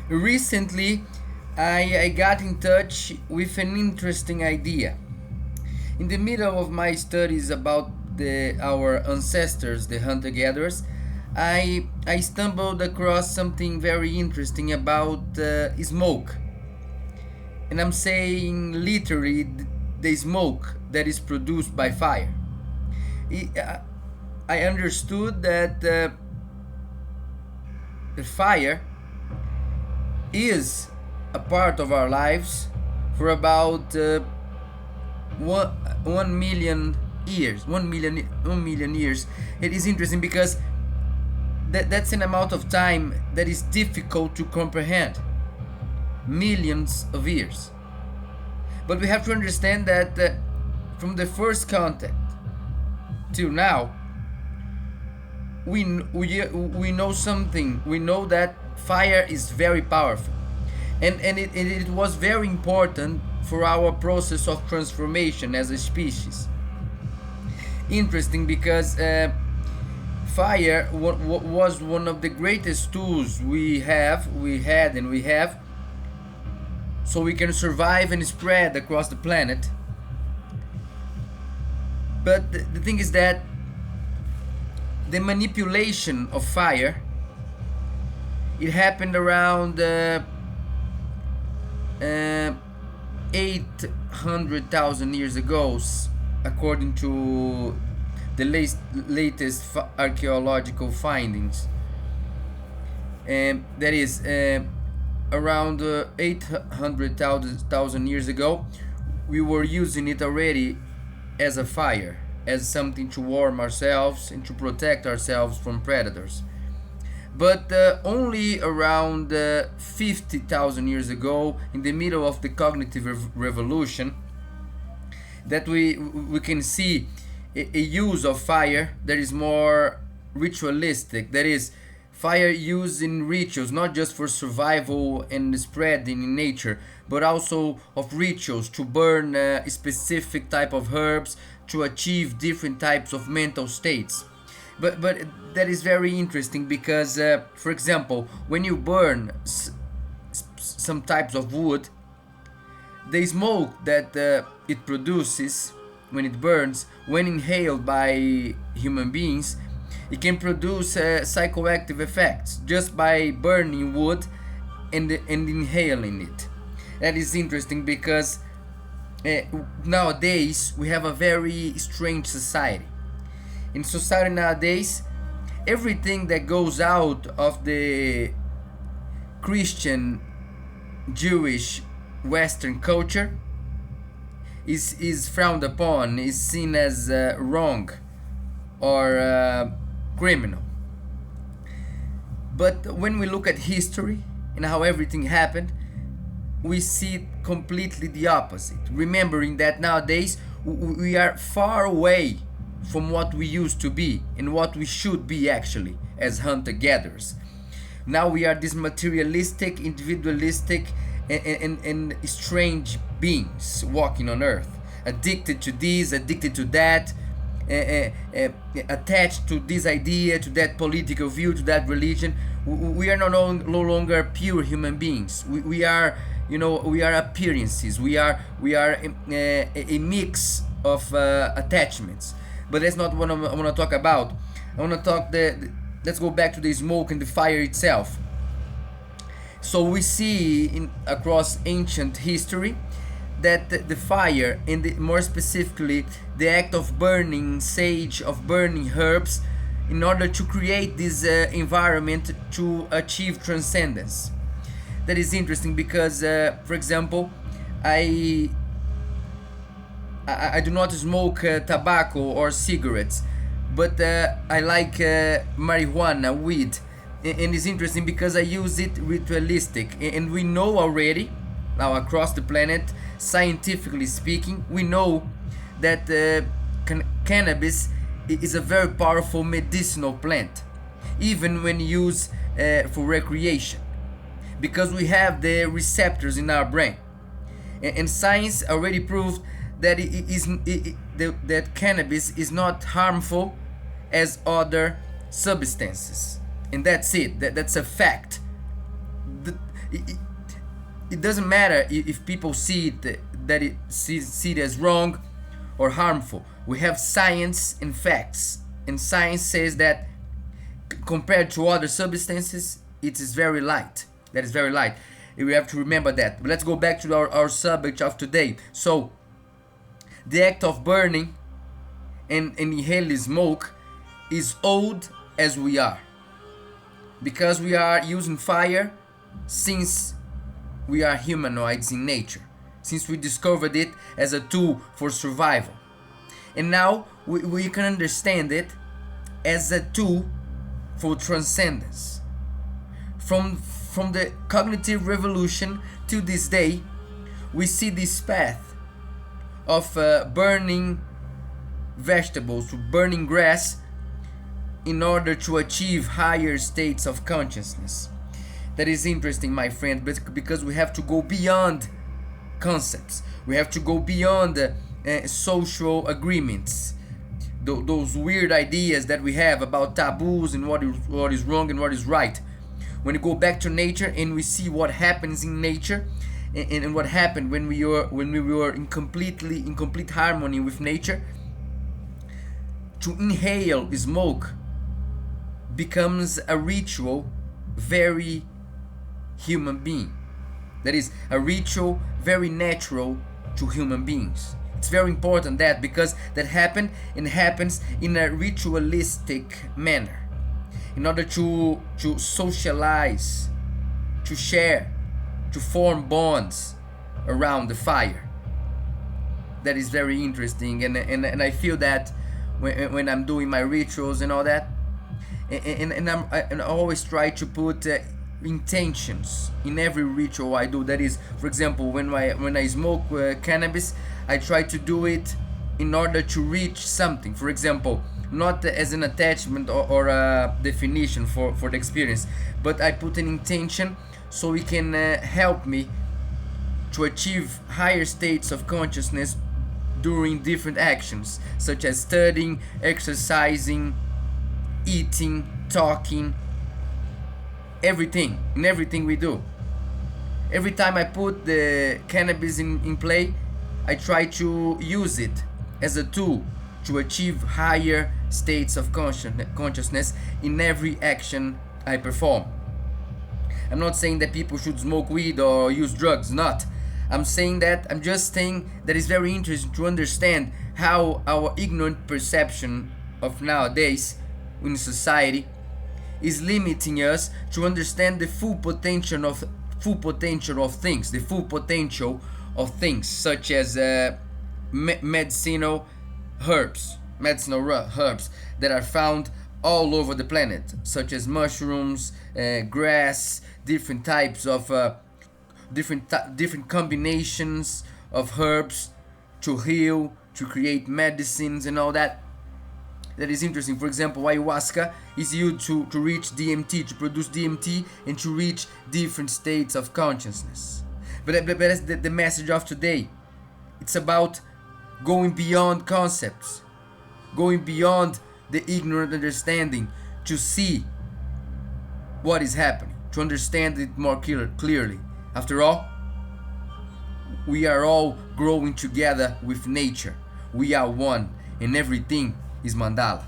Recently, I got in touch with an interesting idea. In the middle of my studies about our ancestors, the hunter gatherers, I stumbled across something very interesting about smoke. And I'm saying literally the smoke that is produced by fire. I understood that the fire is a part of our lives for about 1 million years. 1 million years. It is interesting because that's an amount of time that is difficult to comprehend. Millions of years. But we have to understand that from the first contact till now, we know something. We know that fire is very powerful, and it was very important for our process of transformation as a species. Interesting because fire was one of the greatest tools we have, so we can survive and spread across the planet. But the thing is that the manipulation of fire, it happened around 800,000 years ago, according to the latest archaeological findings. That is, around 800,000 years ago, we were using it already as a fire, as something to warm ourselves and to protect ourselves from predators. But only around 50,000 years ago, in the middle of the cognitive revolution, that we can see a use of fire that is more ritualistic. That is, fire used in rituals, not just for survival and spreading in nature, but also of rituals to burn a specific type of herbs to achieve different types of mental states. But that is very interesting because, for example, when you burn some types of wood, the smoke that it produces when it burns, when inhaled by human beings, it can produce psychoactive effects just by burning wood and inhaling it. That is interesting because nowadays we have a very strange society. In society nowadays, everything that goes out of the Christian, Jewish, Western culture is frowned upon, is seen as wrong or criminal. But when we look at history and how everything happened, we see completely the opposite. Remembering that nowadays we are far away from what we used to be and what we should be actually as hunter gatherers. Now we are these materialistic, individualistic, and strange beings walking on earth, addicted to this, addicted to that, attached to this idea, to that political view, to that religion. We are no longer pure human beings. We are, we are appearances. We are a mix of attachments. But that's not what I want to talk about. I want to talk let's go back to the smoke and the fire itself. So we see across ancient history that the fire, and more specifically the act of burning sage, of burning herbs, in order to create this environment to achieve transcendence. That is interesting because, for example, I do not smoke tobacco or cigarettes, but I like marijuana, weed, and it's interesting because I use it ritualistic, and we know already now across the planet, scientifically speaking, we know that cannabis is a very powerful medicinal plant, even when used for recreation, because we have the receptors in our brain, and science already proved that that cannabis is not harmful as other substances, and that's it. That's a fact. it, it doesn't matter if people see it that it see it as wrong or harmful. We have science and facts, and science says that compared to other substances, it is very light. That is very light. We have to remember that. But let's go back to our subject of today. So, the act of burning and inhaling smoke is old as we are, because we are using fire since we are humanoids in nature, since we discovered it as a tool for survival. And now we can understand it as a tool for transcendence. From the cognitive revolution to this day, we see this path of burning vegetables, to burning grass, in order to achieve higher states of consciousness. That is interesting, my friend, because we have to go beyond concepts. We have to go beyond social agreements, those weird ideas that we have about taboos and what is wrong and what is right. When we go back to nature and we see what happens in nature, and what happened when we were in complete harmony with nature, to inhale smoke becomes a ritual very human being. That is a ritual very natural to human beings. It's very important that, because that happened and happens in a ritualistic manner, in order to socialize, to share, to form bonds around the fire. That is very interesting, and I feel that when I'm doing my rituals and all that, and I always try to put intentions in every ritual I do. That is, for example, when I smoke cannabis, I try to do it in order to reach something. For example, not as an attachment or a definition for the experience, but I put an intention so it can help me to achieve higher states of consciousness during different actions, such as studying, exercising, eating, talking, everything we do. Every time I put the cannabis in play, I try to use it as a tool to achieve higher states of consciousness in every action I perform. I'm not saying that people should smoke weed or use drugs, not. I'm just saying that it's very interesting to understand how our ignorant perception of nowadays in society is limiting us to understand the full potential of things, such as medicinal herbs that are found all over the planet, such as mushrooms, grass, different types of different combinations of herbs to heal, to create medicines and all that. That is interesting. For example, ayahuasca is used to reach DMT, to produce DMT and to reach different states of consciousness. But that's the message of today. It's about going beyond concepts, going beyond the ignorant understanding, to see what is happening, to understand it more clearly. After all, we are all growing together with nature. We are one, and everything is Mandala.